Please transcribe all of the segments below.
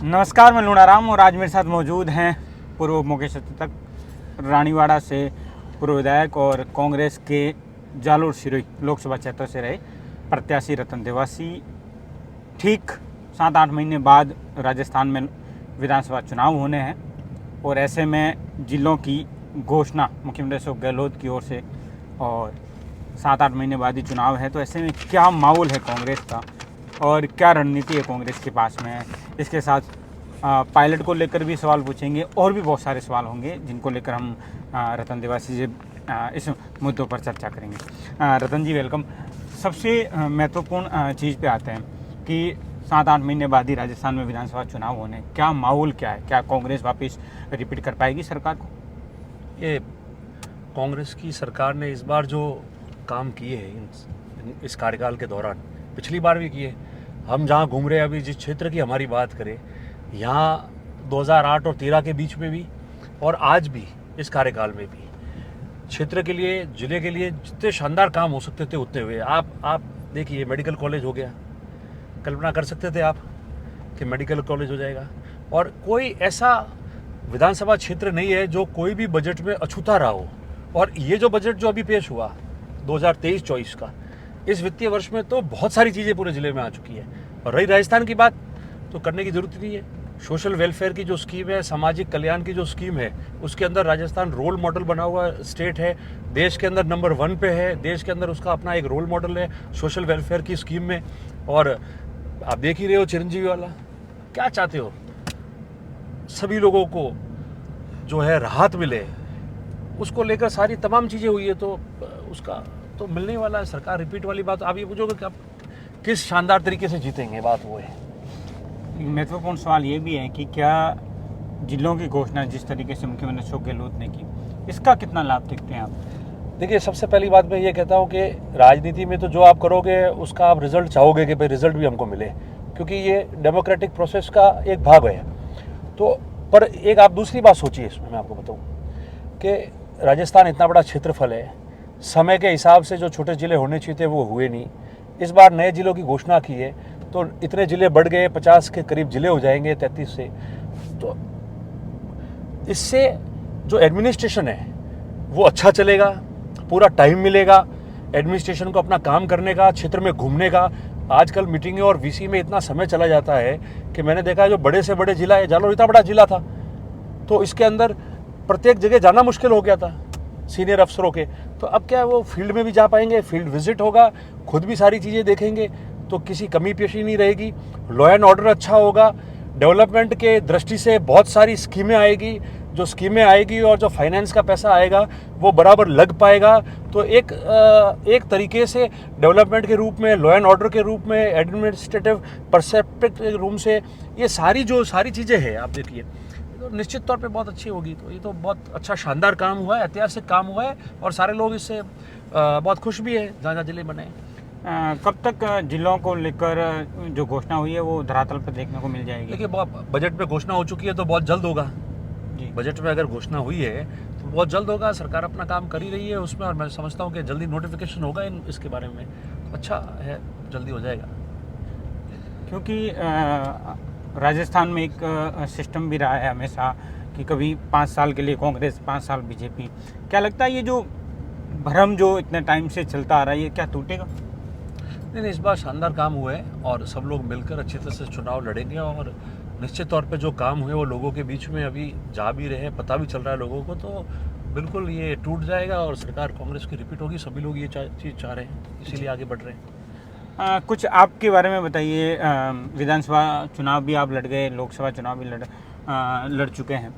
नमस्कार, मैं लूणाराम और आज मेरे साथ मौजूद हैं पूर्व मुख्य सचेतक रानीवाड़ा से पूर्व विधायक और कांग्रेस के जालोर सिरोही लोकसभा क्षेत्र से रहे प्रत्याशी रतन देवासी। ठीक 7-8 महीने बाद राजस्थान में विधानसभा चुनाव होने हैं और ऐसे में जिलों की घोषणा मुख्यमंत्री अशोक गहलोत की ओर से और 7-8 महीने बाद ही चुनाव है, तो ऐसे में क्या माहौल है कांग्रेस का और क्या रणनीति है कांग्रेस के पास में। इसके साथ पायलट को लेकर भी सवाल पूछेंगे और भी बहुत सारे सवाल होंगे जिनको लेकर हम रतन देवासी से इस मुद्दों पर चर्चा करेंगे। रतन जी, वेलकम। सबसे महत्वपूर्ण चीज़ पे आते हैं कि 7-8 महीने बाद ही राजस्थान में विधानसभा चुनाव होने, क्या माहौल क्या है? क्या कांग्रेस वापस रिपीट कर पाएगी सरकार को? ये कांग्रेस की सरकार ने इस बार जो काम किए हैं इस कार्यकाल के दौरान, पिछली बार भी किए। हम जहाँ घूम रहे हैं अभी, जिस क्षेत्र की हमारी बात करें, यहाँ 2008 और 13 के बीच में भी और आज भी इस कार्यकाल में भी क्षेत्र के लिए, जिले के लिए जितने शानदार काम हो सकते थे उतने हुए। आप देखिए, मेडिकल कॉलेज हो गया। कल्पना कर सकते थे आप कि मेडिकल कॉलेज हो जाएगा? और कोई ऐसा विधानसभा क्षेत्र नहीं है जो कोई भी बजट में अछूता रहा हो। और ये जो बजट जो अभी पेश हुआ 2023-24 का, इस वित्तीय वर्ष में तो बहुत सारी चीज़ें पूरे ज़िले में आ चुकी है। और रही राजस्थान की बात, तो करने की ज़रूरत नहीं है। सोशल वेलफेयर की जो स्कीम है, सामाजिक कल्याण की जो स्कीम है, उसके अंदर राजस्थान रोल मॉडल बना हुआ स्टेट है। देश के अंदर नंबर 1 पे है। देश के अंदर उसका अपना एक रोल मॉडल है सोशल वेलफेयर की स्कीम में। और आप देख ही रहे हो चिरंजीवी वाला, क्या चाहते हो? सभी लोगों को जो है राहत मिले, उसको लेकर सारी तमाम चीज़ें हुई है, तो उसका तो मिलने वाला है। सरकार रिपीट वाली बात, आप ये पूछोगे कि आप किस शानदार तरीके से जीतेंगे, बात वो है। महत्वपूर्ण सवाल ये भी है कि क्या जिलों की घोषणा जिस तरीके से मुख्यमंत्री अशोक गहलोत ने की, इसका कितना लाभ देखते हैं आप? देखिए, सबसे पहली बात मैं ये कहता हूँ कि राजनीति में तो जो आप करोगे उसका आप रिजल्ट चाहोगे कि भाई रिजल्ट भी हमको मिले, क्योंकि ये डेमोक्रेटिक प्रोसेस का एक भाग है। तो पर एक आप दूसरी बात सोचिए, इसमें मैं आपको बताऊँ कि राजस्थान इतना बड़ा क्षेत्रफल है, समय के हिसाब से जो छोटे ज़िले होने चाहिए थे वो हुए नहीं। इस बार नए ज़िलों की घोषणा की है तो इतने ज़िले बढ़ गए, 50 के करीब ज़िले हो जाएंगे 33 से। तो इससे जो एडमिनिस्ट्रेशन है वो अच्छा चलेगा, पूरा टाइम मिलेगा एडमिनिस्ट्रेशन को अपना काम करने का, क्षेत्र में घूमने का। आजकल मीटिंगें और वीसी में इतना समय चला जाता है कि मैंने देखा है जो बड़े से बड़े ज़िला है, जालोर इतना बड़ा ज़िला था, तो इसके अंदर प्रत्येक जगह जाना मुश्किल हो गया था सीनियर अफसरों के। तो अब क्या है, वो फील्ड में भी जा पाएंगे, फील्ड विजिट होगा, खुद भी सारी चीज़ें देखेंगे, तो किसी कमी पेशी नहीं रहेगी। लॉ एंड ऑर्डर अच्छा होगा। डेवलपमेंट के दृष्टि से बहुत सारी स्कीमें आएगी, जो स्कीमें आएगी और जो फाइनेंस का पैसा आएगा वो बराबर लग पाएगा। तो एक तरीके से डेवलपमेंट के रूप में, लॉ एंड ऑर्डर के रूप में, एडमिनिस्ट्रेटिव परस्पेक्टिव के रूप से, ये सारी चीज़ें हैं, आप देखिए, तो निश्चित तौर पे बहुत अच्छी होगी। तो ये तो बहुत अच्छा शानदार काम हुआ है, ऐतिहासिक काम हुआ है और सारे लोग इससे बहुत खुश भी है जहाँ जहाँ जिले बने। कब तक जिलों को लेकर जो घोषणा हुई है वो धरातल पर देखने को मिल जाएगी? देखिए, बजट में घोषणा हो चुकी है तो बहुत जल्द होगा जी। बजट में अगर घोषणा हुई है तो बहुत जल्द होगा। सरकार अपना काम कर ही रही है उसमें, और मैं समझता हूँ कि जल्दी नोटिफिकेशन होगा इसके बारे में। अच्छा है, जल्दी हो जाएगा। क्योंकि राजस्थान में एक सिस्टम भी रहा है हमेशा कि कभी 5 साल के लिए कांग्रेस, 5 साल बीजेपी। क्या लगता है ये जो भ्रम जो इतने टाइम से चलता आ रहा है, ये क्या टूटेगा? नहीं, इस बार शानदार काम हुए हैं और सब लोग मिलकर अच्छी तरह से चुनाव लड़ेंगे। और निश्चित तौर पे जो काम हुए वो लोगों के बीच में अभी जा भी रहे हैं, पता भी चल रहा है लोगों को, तो बिल्कुल ये टूट जाएगा और सरकार कांग्रेस की रिपीट होगी। सभी लोग ये चीज़ चाह रहे हैं, इसीलिए आगे बढ़ रहे हैं। कुछ आपके बारे में बताइए। विधानसभा चुनाव भी आप लड़ गए, लोकसभा चुनाव भी लड़ चुके हैं।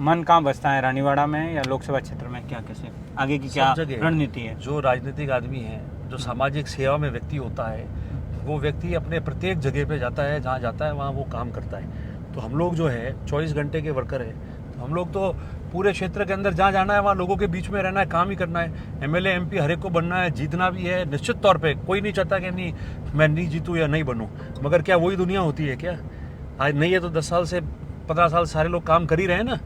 मन कहाँ बसता है, रानीवाड़ा में या लोकसभा क्षेत्र में? क्या कैसे आगे की क्या रणनीति है? जो राजनीतिक आदमी है, जो सामाजिक सेवा में व्यक्ति होता है, वो व्यक्ति अपने प्रत्येक जगह पे जाता है, जहाँ जाता है वहाँ वो काम करता है। तो हम लोग जो है 24 घंटे के वर्कर है, तो हम लोग तो पूरे क्षेत्र के अंदर जहाँ जाना है वहाँ लोगों के बीच में रहना है, काम ही करना है। एमएलए एमपी हर एक को बनना है, जीतना भी है। निश्चित तौर पे कोई नहीं चाहता कि नहीं मैं नहीं जीतूँ या नहीं बनूँ, मगर क्या वही दुनिया होती है क्या? आज नहीं है तो 10 साल से 15 साल सारे लोग काम कर ही रहे हैं ना,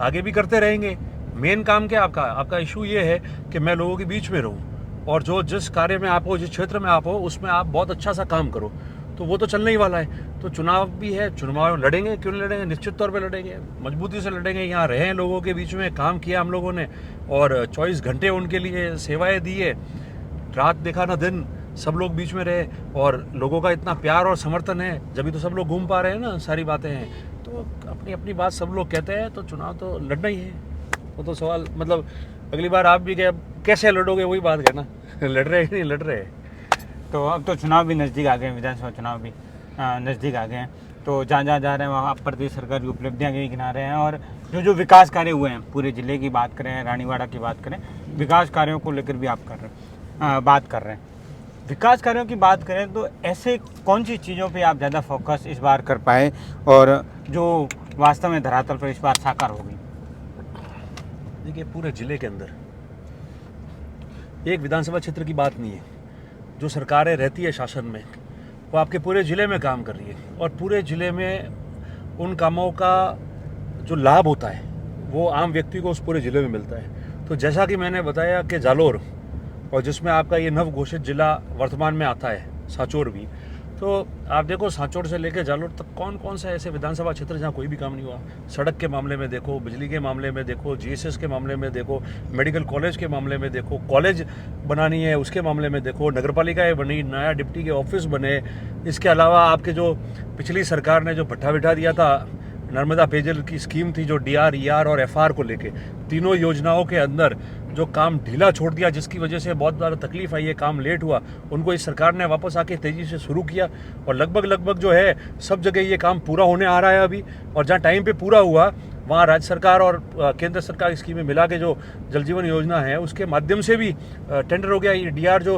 आगे भी करते रहेंगे। मेन काम क्या आपका इशू ये है कि मैं लोगों के बीच में रहूँ और जो जिस कार्य में आप हो, जिस क्षेत्र में आप हो, उसमें आप बहुत अच्छा सा काम करो। तो वो तो चलने ही वाला है। तो चुनाव भी है, चुनाव लड़ेंगे, क्यों नहीं लड़ेंगे, निश्चित तौर पे लड़ेंगे, मजबूती से लड़ेंगे। यहाँ रहे हैं लोगों के बीच में, काम किया हम लोगों ने और 24 घंटे उनके लिए सेवाएं दी है, रात देखा ना दिन, सब लोग बीच में रहे और लोगों का इतना प्यार और समर्थन है, जब तो सब लोग घूम पा रहे हैं ना, सारी बातें हैं। तो अपनी अपनी बात सब लोग कहते हैं, तो चुनाव तो लड़ना ही है। वो तो सवाल, मतलब अगली बार आप भी कैसे लड़ोगे, वही बात है ना, लड़ रहे हैं कि नहीं लड़ रहे हैं। तो अब तो चुनाव भी नज़दीक आ गए हैं, विधानसभा चुनाव भी नज़दीक आ गए हैं, तो जहाँ जहाँ जा रहे हैं वहाँ प्रदेश सरकार की उपलब्धियाँ भी गिना रहे हैं और जो जो विकास कार्य हुए हैं पूरे ज़िले की बात करें, रानीवाड़ा की बात करें, विकास कार्यों को लेकर भी आप बात कर रहे हैं। विकास कार्यों की बात करें तो ऐसे कौन सी चीज़ों पे आप ज़्यादा फोकस इस बार कर पाए और जो वास्तव में धरातल पर इस बार साकार हो गई? देखिए, पूरे ज़िले के अंदर एक विधानसभा क्षेत्र की बात नहीं है, जो सरकारें रहती है शासन में, वो आपके पूरे ज़िले में काम कर रही है और पूरे ज़िले में उन कामों का जो लाभ होता है वो आम व्यक्ति को उस पूरे ज़िले में मिलता है। तो जैसा कि मैंने बताया कि जालोर, और जिसमें आपका ये नव घोषित जिला वर्तमान में आता है सांचौर भी, तो आप देखो सांचौर से लेकर जालोर तक कौन कौन सा ऐसे विधानसभा क्षेत्र जहाँ कोई भी काम नहीं हुआ। सड़क के मामले में देखो, बिजली के मामले में देखो, जीएसएस के मामले में देखो, मेडिकल कॉलेज के मामले में देखो, कॉलेज बनानी है उसके मामले में देखो, नगरपालिकाएँ बनी, नया डिप्टी के ऑफिस बने। इसके अलावा आपके जो पिछली सरकार ने जो भट्ठा बिठा दिया था, नर्मदा पेयजल की स्कीम थी जो डीआर, ईआर और एफआर को लेके, तीनों योजनाओं के अंदर जो काम ढीला छोड़ दिया, जिसकी वजह से बहुत ज़्यादा तकलीफ आई है, काम लेट हुआ, उनको इस सरकार ने वापस आके तेज़ी से शुरू किया और लगभग जो है सब जगह ये काम पूरा होने आ रहा है अभी। और जहाँ टाइम पे पूरा हुआ वहाँ राज्य सरकार और केंद्र सरकार की स्कीमें मिला के जो जल जीवन योजना है उसके माध्यम से भी टेंडर हो गया। ये डीआर जो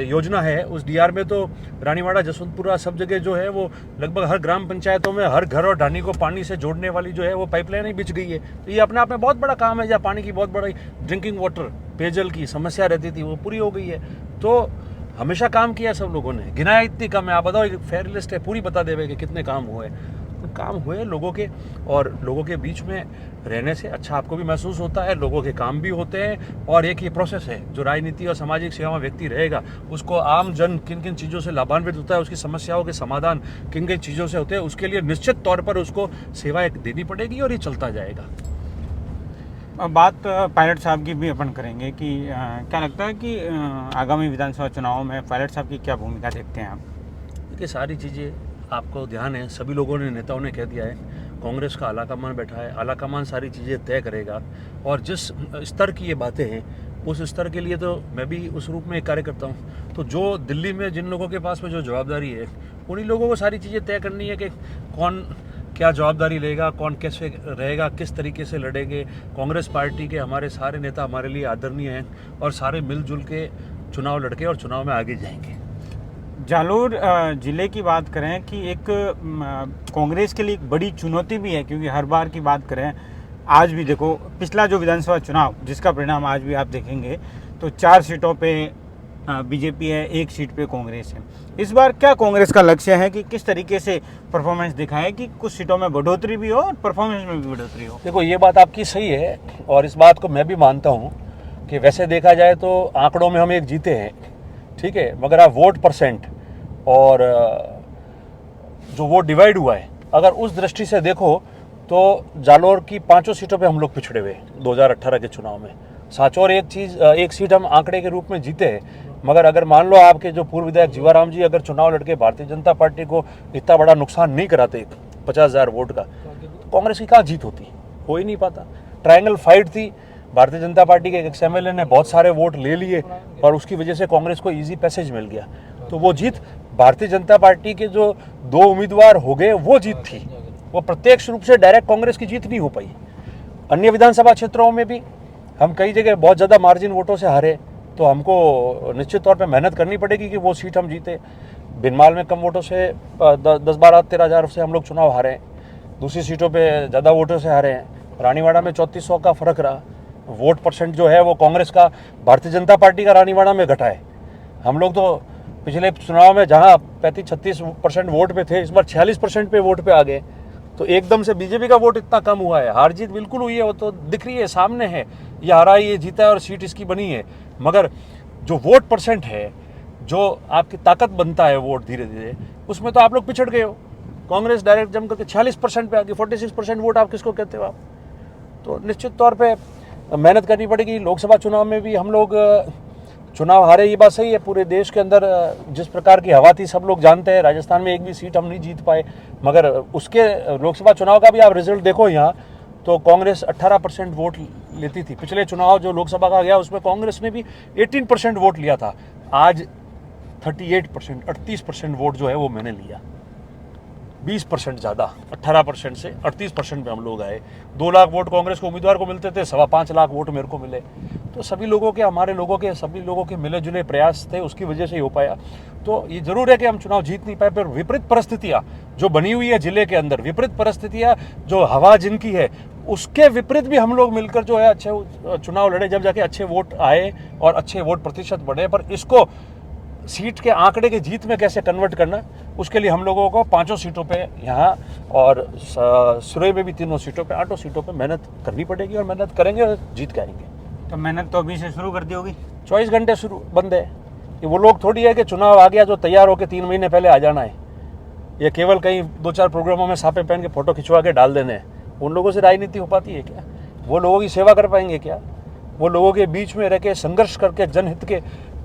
योजना है, उस डीआर में तो रानीवाड़ा, जसवंतपुरा सब जगह जो है वो लगभग हर ग्राम पंचायतों में हर घर और ढानी को पानी से जोड़ने वाली जो है वो पाइपलाइन ही बिछ गई है। तो ये अपने आप में बहुत बड़ा काम है, जहाँ पानी की बहुत बड़ी ड्रिंकिंग वाटर, पेयजल की समस्या रहती थी, वो पूरी हो गई है। तो हमेशा काम किया सब लोगों ने, गिनाया इतनी कम है। आप बताओ, एक फेयर लिस्ट है, पूरी बता देवे कि कितने काम हुए। काम हुए लोगों के, और लोगों के बीच में रहने से अच्छा आपको भी महसूस होता है, लोगों के काम भी होते हैं। और एक ये प्रोसेस है, जो राजनीति और सामाजिक सेवा में व्यक्ति रहेगा उसको आम जन किन किन चीज़ों से लाभान्वित होता है, उसकी समस्याओं के समाधान किन किन चीज़ों से होते हैं, उसके लिए निश्चित तौर पर उसको सेवाएं देनी पड़ेगी और ये चलता जाएगा। अब बात पायलट साहब की भी अपन करेंगे कि क्या लगता है कि आगामी विधानसभा चुनाव में पायलट साहब की क्या भूमिका देखते हैं आप? देखिए, सारी चीज़ें आपको ध्यान है, सभी लोगों ने, नेताओं ने कह दिया है, कांग्रेस का आलाकमान बैठा है, आलाकमान सारी चीज़ें तय करेगा। और जिस स्तर की ये बातें हैं उस स्तर के लिए तो मैं भी उस रूप में एक कार्य करता हूँ। तो जो दिल्ली में जिन लोगों के पास में जो जवाबदारी है, उन्हीं लोगों को सारी चीज़ें तय करनी है कि कौन क्या जवाबदारी लेगा, कौन कैसे रहेगा, किस तरीके से लड़ेंगे। कांग्रेस पार्टी के हमारे सारे नेता हमारे लिए आदरणीय हैं और सारे मिलजुल के चुनाव लड़के और चुनाव में आगे जाएंगे। जालोर ज़िले की बात करें कि एक कांग्रेस के लिए एक बड़ी चुनौती भी है, क्योंकि हर बार की बात करें, आज भी देखो पिछला जो विधानसभा चुनाव जिसका परिणाम आज भी आप देखेंगे तो 4 सीटों पे बीजेपी है, 1 सीट पे कांग्रेस है। इस बार क्या कांग्रेस का लक्ष्य है कि किस तरीके से परफॉर्मेंस दिखाए कि कुछ सीटों में बढ़ोतरी भी हो और परफॉर्मेंस में भी बढ़ोतरी हो? देखो, ये बात आपकी सही है और इस बात को मैं भी मानता हूँ कि वैसे देखा जाए तो आंकड़ों में हम एक जीते हैं, ठीक है, मगर आप वोट परसेंट और जो वोट डिवाइड हुआ है, अगर उस दृष्टि से देखो तो जालोर की 5 सीटों पे हम लोग पिछड़े हुए 2018 के चुनाव में। सांचौर एक सीट हम आंकड़े के रूप में जीते हैं, मगर अगर मान लो आपके जो पूर्व विधायक जीवाराम जी अगर चुनाव लड़के भारतीय जनता पार्टी को इतना बड़ा नुकसान नहीं कराते 50,000 वोट का, तो कांग्रेस की कहाँ जीत होती, हो ही नहीं पाता। ट्रायंगल फाइट थी, भारतीय जनता पार्टी के एक एमएलए ने बहुत सारे वोट ले लिए और उसकी वजह से कांग्रेस को इजी पैसेज मिल गया। तो वो जीत भारतीय जनता पार्टी के जो 2 उम्मीदवार हो गए वो जीत थी, वो प्रत्यक्ष रूप से डायरेक्ट कांग्रेस की जीत नहीं हो पाई। अन्य विधानसभा क्षेत्रों में भी हम कई जगह बहुत ज़्यादा मार्जिन वोटों से हारे, तो हमको निश्चित तौर पे मेहनत करनी पड़ेगी कि वो सीट हम जीते। बिनमाल में कम वोटों से 10-12-13 हज़ार से हम लोग चुनाव हारे हैं, दूसरी सीटों पे ज़्यादा वोटों से हारे हैं। रानीवाड़ा में 3400 का फर्क रहा, वोट परसेंट जो है वो कांग्रेस का भारतीय जनता पार्टी का रानीवाड़ा में घटा है। हम लोग तो पिछले चुनाव में जहाँ 35-36% वोट पे थे, इस बार 46% पे वोट पे आ गए। तो एकदम से बीजेपी का वोट इतना कम हुआ है, हार जीत बिल्कुल हुई है, वो तो दिख रही है, सामने है, ये हारा, ये जीता है और सीट इसकी बनी है। मगर जो वोट परसेंट है जो आपकी ताकत बनता है वोट धीरे धीरे, उसमें तो आप लोग पिछड़ गए हो। कांग्रेस डायरेक्ट जम करके 46% पे आ गई, 46% वोट आप किसको कहते हो आप? तो निश्चित तौर पे मेहनत करनी पड़ेगी। लोकसभा चुनाव में भी हम लोग चुनाव हारे, ये बात सही है। पूरे देश के अंदर जिस प्रकार की हवा थी सब लोग जानते हैं। राजस्थान में एक भी सीट हम नहीं जीत पाए, मगर उसके लोकसभा चुनाव का भी आप रिजल्ट देखो यहाँ, तो कांग्रेस 18% वोट लेती थी। पिछले चुनाव जो लोकसभा का गया उसमें कांग्रेस ने भी 18% वोट लिया था। आज 38% वोट जो है वो मैंने लिया, 20% ज़्यादा, 18% से 38% पे हम लोग आए। 2 लाख वोट कांग्रेस को उम्मीदवार को मिलते थे, 5.25 लाख वोट मेरे को मिले। तो सभी लोगों के, हमारे लोगों के, सभी लोगों के मिले जुले प्रयास थे, उसकी वजह से ही हो पाया। तो ये जरूर है कि हम चुनाव जीत नहीं पाए, पर विपरीत परिस्थितियाँ जो बनी हुई है जिले के अंदर, विपरीत परिस्थितियाँ जो हवा जिनकी है, उसके विपरीत भी हम लोग मिलकर जो है अच्छे चुनाव लड़े, जब जाके अच्छे वोट आए और अच्छे वोट प्रतिशत बढ़े। पर इसको सीट के आंकड़े की जीत में कैसे कन्वर्ट करना, उसके लिए हम लोगों को 5 सीटों पे यहाँ और सुरई में भी 3 सीटों पे, 8 सीटों पे मेहनत करनी पड़ेगी और मेहनत करेंगे और जीत के आएंगे। तो मेहनत तो अभी से शुरू कर दी होगी? 24 घंटे शुरू बंद है। ये वो लोग थोड़ी है कि चुनाव आ गया जो तैयार होकर 3 महीने पहले आ जाना है, ये केवल कहीं 2-4 प्रोग्रामों में साफे पहन के फोटो खिंचवा के डाल देने हैं। उन लोगों से राजनीति हो पाती है क्या? वो लोगों की सेवा कर पाएंगे क्या? वो लोगों के बीच में रह के संघर्ष करके जनहित के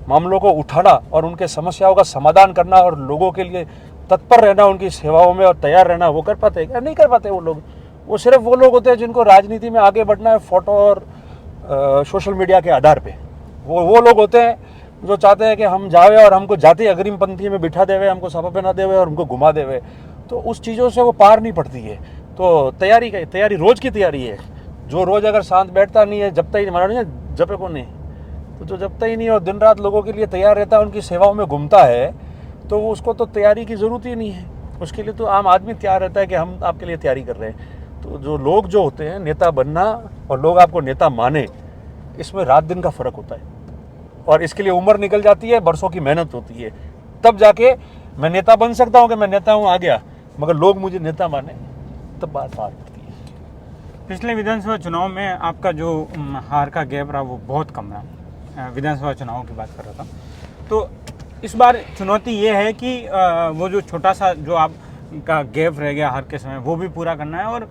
मामलों को उठाना और उनके समस्याओं का समाधान करना और लोगों के लिए तत्पर रहना, उनकी सेवाओं में और तैयार रहना, वो कर पाते हैं क्या? नहीं कर पाते वो लोग। वो सिर्फ वो लोग होते हैं जिनको राजनीति में आगे बढ़ना है फोटो और सोशल मीडिया के आधार पे। वो लोग होते हैं जो चाहते हैं कि हम जावे और हमको जाते अग्रिम पंक्ति में बिठा देवे, हमको सभा पे ना देवे और हमको घुमा देवे। तो उस चीज़ों से वो पार नहीं पड़ती है। तो तैयारी रोज़ की तैयारी है। जो रोज़ अगर शांत बैठता नहीं है, जब तक हमारा नहीं है जपे को नहीं, तो जो जब तक ही नहीं और दिन रात लोगों के लिए तैयार रहता है, उनकी सेवाओं में घूमता है, तो उसको तो तैयारी की ज़रूरत ही नहीं है। उसके लिए तो आम आदमी तैयार रहता है कि हम आपके लिए तैयारी कर रहे हैं। तो जो लोग जो होते हैं, नेता बनना और लोग आपको नेता माने, इसमें रात दिन का फ़र्क होता है। और इसके लिए उम्र निकल जाती है, बरसों की मेहनत होती है, तब जाके मैं नेता बन सकता हूँ कि मैं नेता हूँ आ गया, मगर लोग मुझे नेता माने, तब बात पार पड़ती है। पिछले विधानसभा चुनाव में आपका जो हार का गैप रहा वो बहुत कम रहा। विधानसभा चुनाव की बात कर रहा था। तो इस बार चुनौती ये है कि वो जो छोटा सा जो आपका गैप रह गया हार के समय, वो भी पूरा करना है और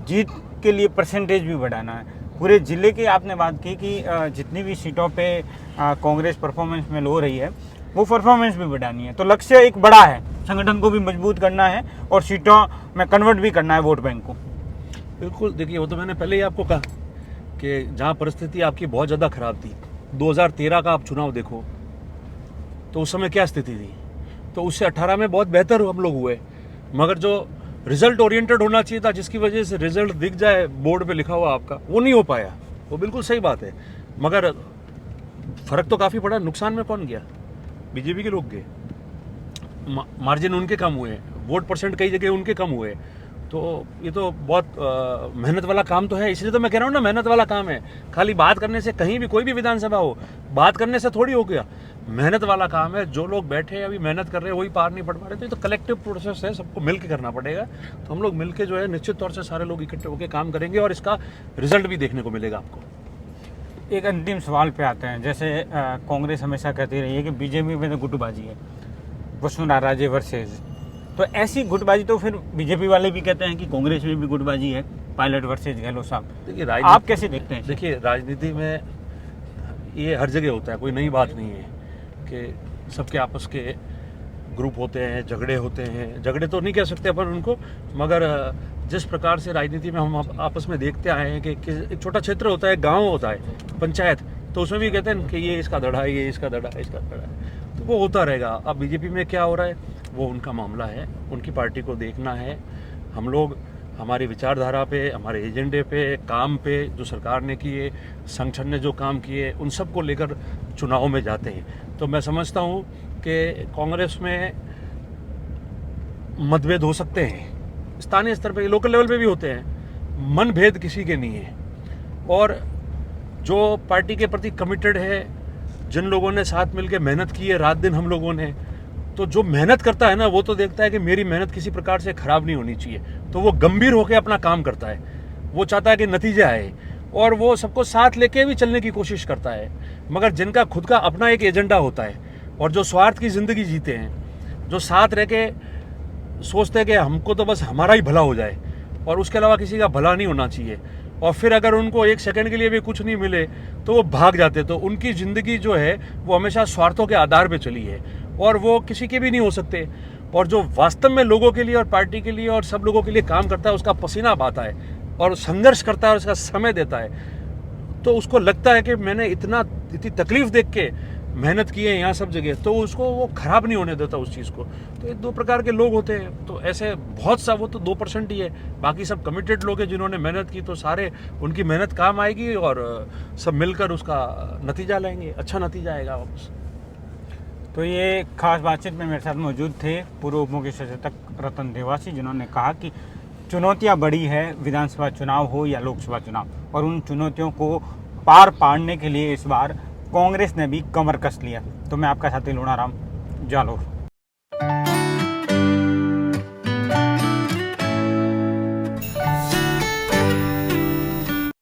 जीत के लिए परसेंटेज भी बढ़ाना है। पूरे ज़िले की आपने बात की कि जितनी भी सीटों पे कांग्रेस परफॉर्मेंस में लो रही है, वो परफॉर्मेंस भी बढ़ानी है। तो लक्ष्य एक बड़ा है, संगठन को भी मजबूत करना है और सीटों में कन्वर्ट भी करना है वोट बैंक को। बिल्कुल, देखिए वो तो मैंने पहले ही आपको कहा कि जहाँ परिस्थिति आपकी बहुत ज़्यादा ख़राब थी, 2013 का आप चुनाव देखो तो उस समय क्या स्थिति थी, तो उससे 18 में बहुत बेहतर हम लोग हुए। मगर जो रिजल्ट ओरिएंटेड होना चाहिए था, जिसकी वजह से रिजल्ट दिख जाए बोर्ड पे लिखा हुआ आपका, वो नहीं हो पाया। वो बिल्कुल सही बात है, मगर फ़र्क तो काफ़ी पड़ा। नुकसान में कौन गया? बीजेपी के लोग गए, मार्जिन उनके कम हुए, वोट परसेंट कई जगह उनके कम हुए। तो ये तो बहुत मेहनत वाला काम तो है। इसलिए तो मैं कह रहा हूँ ना, मेहनत वाला काम है। खाली बात करने से, कहीं भी कोई भी विधानसभा हो, बात करने से थोड़ी हो गया। मेहनत वाला काम है। जो लोग बैठे अभी मेहनत कर रहे हैं वही पार नहीं पड़ पा रहे। तो ये तो कलेक्टिव प्रोसेस है, सबको मिल के करना पड़ेगा। तो हम लोग मिल के जो है निश्चित तौर से सारे लोग इकट्ठे होकर काम करेंगे और इसका रिजल्ट भी देखने को मिलेगा आपको। एक अंतिम सवाल पे आते हैं। जैसे कांग्रेस हमेशा कहती रही है कि बीजेपी में तो गुटबाजी है, वसुंधरा राजे वर्सेज। तो ऐसी गुटबाजी तो फिर बीजेपी वाले भी कहते हैं कि कांग्रेस में भी गुटबाजी है, पायलट वर्सेज गहलोत साहब। देखिए आप कैसे देखते हैं? देखिए राजनीति में ये हर जगह होता है, कोई नई बात नहीं है कि सबके आपस के ग्रुप होते हैं, झगड़े होते हैं। झगड़े तो नहीं कह सकते अपन उनको, मगर जिस प्रकार से राजनीति में हम आपस में देखते आए हैं कि एक छोटा क्षेत्र होता है, गांव होता है, पंचायत, तो उसमें भी कहते हैं कि ये इसका धड़ा है, ये इसका धड़ा है, इसका धड़ा है। तो वो होता रहेगा। अब बीजेपी में क्या हो रहा है वो उनका मामला है, उनकी पार्टी को देखना है। हम लोग हमारी विचारधारा पे, हमारे एजेंडे पे, काम पे जो सरकार ने किए, संगठन ने जो काम किए, उन सब को लेकर चुनाव में जाते हैं। तो मैं समझता हूँ कि कांग्रेस में मतभेद हो सकते हैं, स्थानीय स्तर पे, लोकल लेवल पे भी होते हैं। मनभेद किसी के नहीं है। और जो पार्टी के प्रति कमिटेड है, जिन लोगों ने साथ मिलकर मेहनत की है रात दिन हम लोगों ने, तो जो मेहनत करता है ना, वो तो देखता है कि मेरी मेहनत किसी प्रकार से खराब नहीं होनी चाहिए। तो वो गंभीर होकर अपना काम करता है। वो चाहता है कि नतीजे आए और वो सबको साथ लेके भी चलने की कोशिश करता है। मगर जिनका खुद का अपना एक एजेंडा होता है, और जो स्वार्थ की ज़िंदगी जीते हैं, जो साथ रह के सोचते हैं कि हमको तो बस हमारा ही भला हो जाए और उसके अलावा किसी का भला नहीं होना चाहिए, और फिर अगर उनको एक सेकंड के लिए भी कुछ नहीं मिले तो वो भाग जाते, तो उनकी ज़िंदगी जो है वो हमेशा स्वार्थों के आधार पे चली है और वो किसी के भी नहीं हो सकते। और जो वास्तव में लोगों के लिए और पार्टी के लिए और सब लोगों के लिए काम करता है, उसका पसीना बहाता है और संघर्ष करता है और उसका समय देता है, तो उसको लगता है कि मैंने इतनी तकलीफ देख के मेहनत की है यहाँ सब जगह, तो उसको वो खराब नहीं होने देता उस चीज़ को। तो ये दो प्रकार के लोग होते हैं, तो ऐसे बहुत सा, वो तो 2% ही है, बाकी सब कमिटेड लोग हैं जिन्होंने मेहनत की, तो सारे उनकी मेहनत काम आएगी और सब मिलकर उसका नतीजा लेंगे, अच्छा नतीजा आएगा वापस। तो ये खास बातचीत में मेरे साथ मौजूद थे पूर्व उप मुख्य सचेतक रतन देवासी, जिन्होंने कहा कि चुनौतियां बड़ी है, विधानसभा चुनाव हो या लोकसभा चुनाव, और उन चुनौतियों को पार पाड़ने के लिए इस बार कांग्रेस ने भी कमर कस लिया। तो मैं आपका साथी लूणाराम, जालोर।